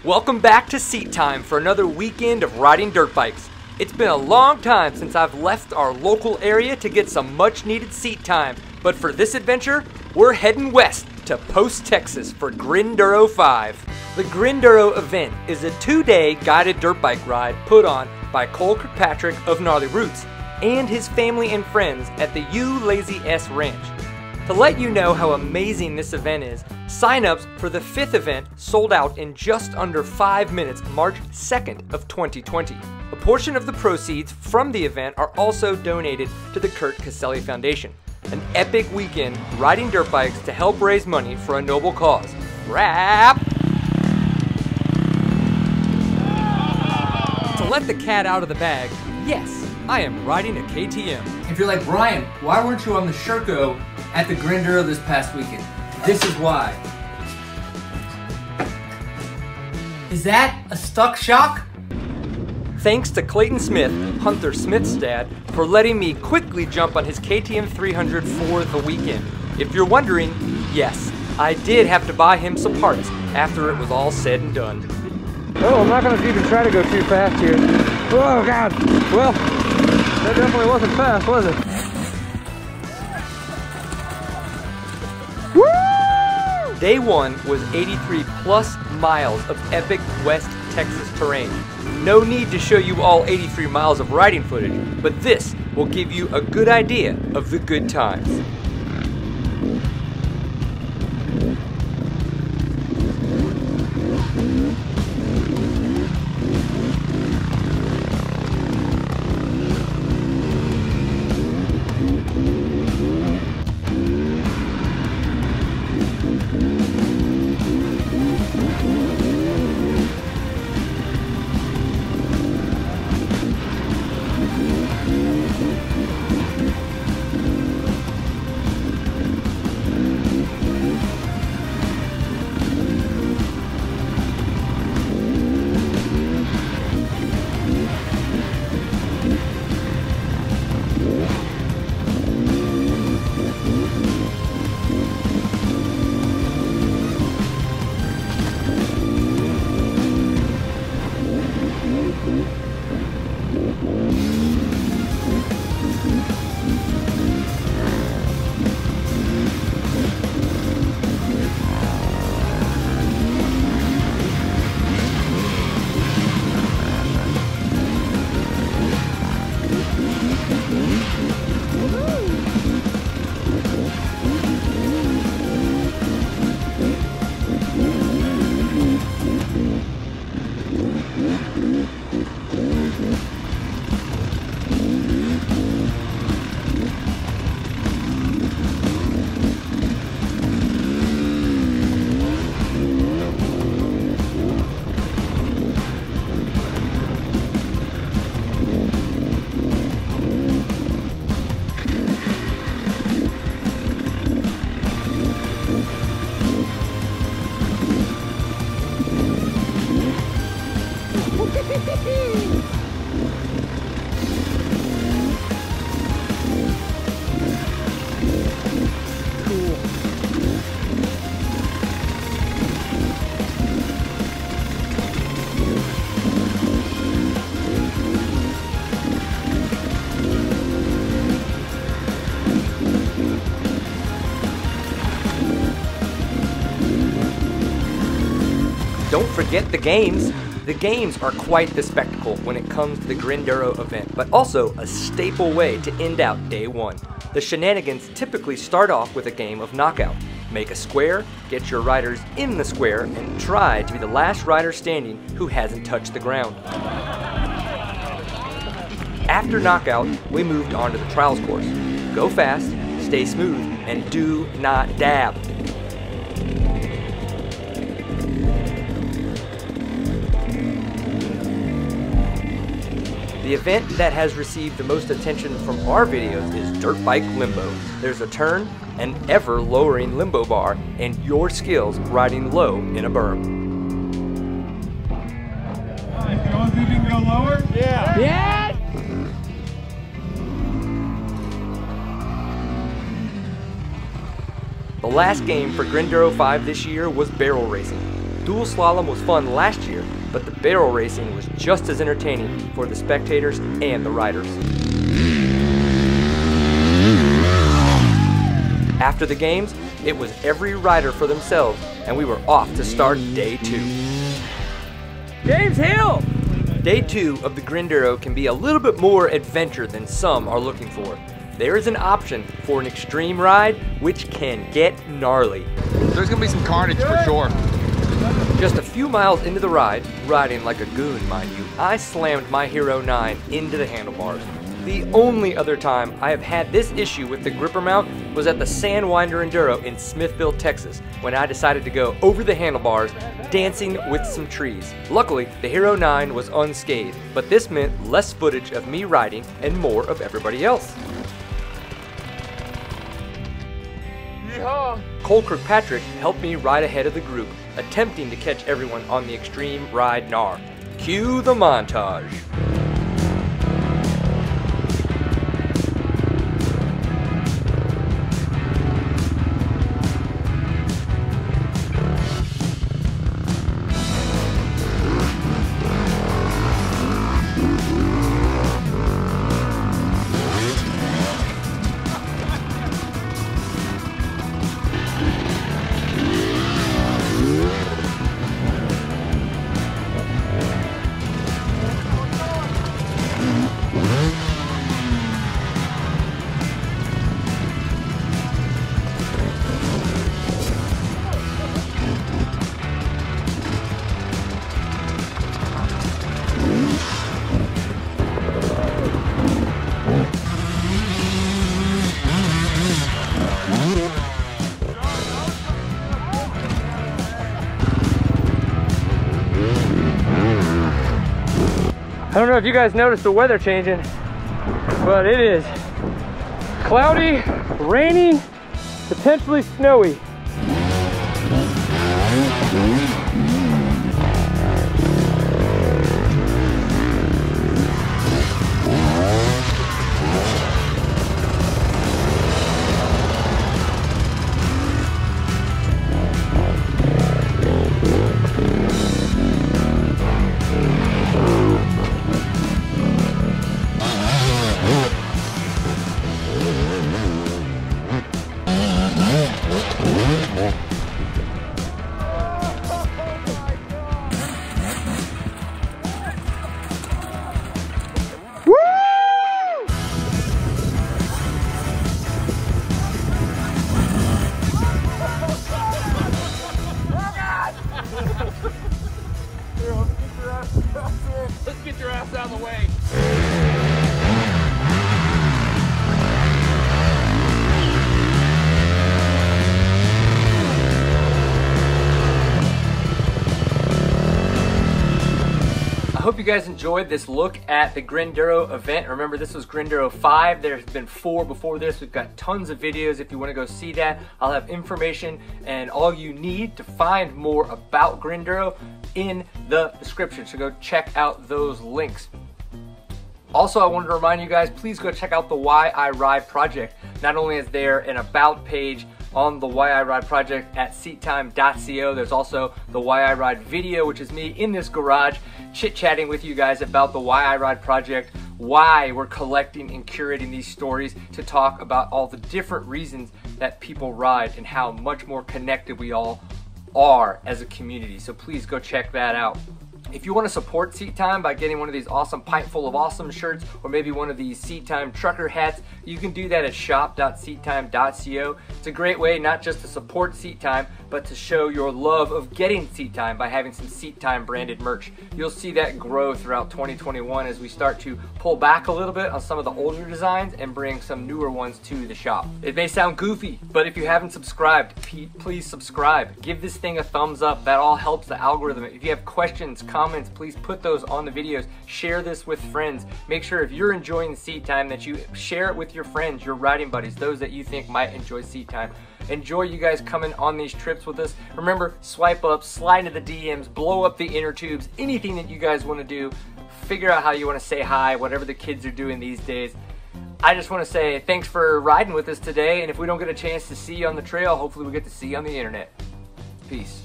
Welcome back to Seat Time for another weekend of riding dirt bikes. It's been a long time since I've left our local area to get some much needed seat time, but for this adventure, we're heading west to Post, Texas for Grinduro 5. The Grinduro event is a 2-day guided dirt bike ride put on by Cole Kirkpatrick of Gnarly Roots and his family and friends at the U Lazy S Ranch. To let you know how amazing this event is, sign-ups for the 5th event sold out in just under 5 minutes March 2nd of 2020. A portion of the proceeds from the event are also donated to the Kurt Caselli Foundation, an epic weekend riding dirt bikes to help raise money for a noble cause. Wrap! To let the cat out of the bag, yes, I am riding a KTM. If you're like, Brian, why weren't you on the Sherco at the Grinduro this past weekend? This is why. Is that a stuck shock? Thanks to Clayton Smith, Hunter Smith's dad, for letting me quickly jump on his KTM 300 for the weekend. If you're wondering, yes, I did have to buy him some parts after it was all said and done. Oh, I'm not going to even try to go too fast here. Oh, God. Well, that definitely wasn't fast, was it? Woo! Day 1 was 83 plus miles of epic West Texas terrain. No need to show you all 83 miles of riding footage, but this will give you a good idea of the good times. Don't forget the games. The games are quite the spectacle when it comes to the Grinduro event, but also a staple way to end out day 1. The shenanigans typically start off with a game of knockout. Make a square, get your riders in the square, and try to be the last rider standing who hasn't touched the ground. After knockout, we moved on to the trials course. Go fast, stay smooth, and do not dab. The event that has received the most attention from our videos is Dirt Bike Limbo. There's a turn, an ever-lowering limbo bar, and your skills riding low in a berm. If you want to even go lower? Yeah. Yeah! The last game for Grinduro 5 this year was barrel racing. Dual slalom was fun last year, but the barrel racing was just as entertaining for the spectators and the riders. After the games, it was every rider for themselves, and we were off to start day 2. James Hill! Day 2 of the Grinduro can be a little bit more adventure than some are looking for. There is an option for an extreme ride, which can get gnarly. There's gonna be some carnage for sure. Just a few miles into the ride, riding like a goon, mind you, I slammed my Hero 9 into the handlebars. The only other time I have had this issue with the gripper mount was at the Sandwinder Enduro in Smithville, Texas, when I decided to go over the handlebars, dancing with some trees. Luckily, the Hero 9 was unscathed, but this meant less footage of me riding and more of everybody else. Cole Kirkpatrick helped me ride ahead of the group, attempting to catch everyone on the extreme ride gnar. Cue the montage. I don't know if you guys noticed the weather changing, but it is cloudy, rainy, potentially snowy. Let's get your ass out of the way. I hope you guys enjoyed this look at the Grinduro event. Remember, this was Grinduro 5. There's been 4 before this. We've got tons of videos if you want to go see that. I'll have information and all you need to find more about Grinduro in the description, so go check out those links. Also, I wanted to remind you guys, please go check out the Why I Ride project. Not only is there an about page on the Why I Ride project at seattime.co, there's also the Why I Ride video, which is me in this garage chit-chatting with you guys about the Why I Ride project, why we're collecting and curating these stories to talk about all the different reasons that people ride and how much more connected we all are as a community. So please go check that out. If you want to support Seat Time by getting one of these awesome Pint Full of Awesome shirts, or maybe one of these Seat Time trucker hats, you can do that at shop.seattime.co. It's a great way not just to support Seat Time, but to show your love of getting Seat Time by having some Seat Time branded merch. You'll see that grow throughout 2021 as we start to pull back a little bit on some of the older designs and bring some newer ones to the shop. It may sound goofy, but if you haven't subscribed, please subscribe. Give this thing a thumbs up. That all helps the algorithm. If you have questions, comments, please put those on the videos. Share this with friends. Make sure if you're enjoying Seat Time that you share it with your friends, your riding buddies, those that you think might enjoy Seat Time. Enjoy you guys coming on these trips with us. Remember, swipe up, slide into the DMs, blow up the inner tubes, anything that you guys want to do. Figure out how you want to say hi, whatever the kids are doing these days. I just want to say thanks for riding with us today, and if we don't get a chance to see you on the trail, hopefully we get to see you on the internet. Peace.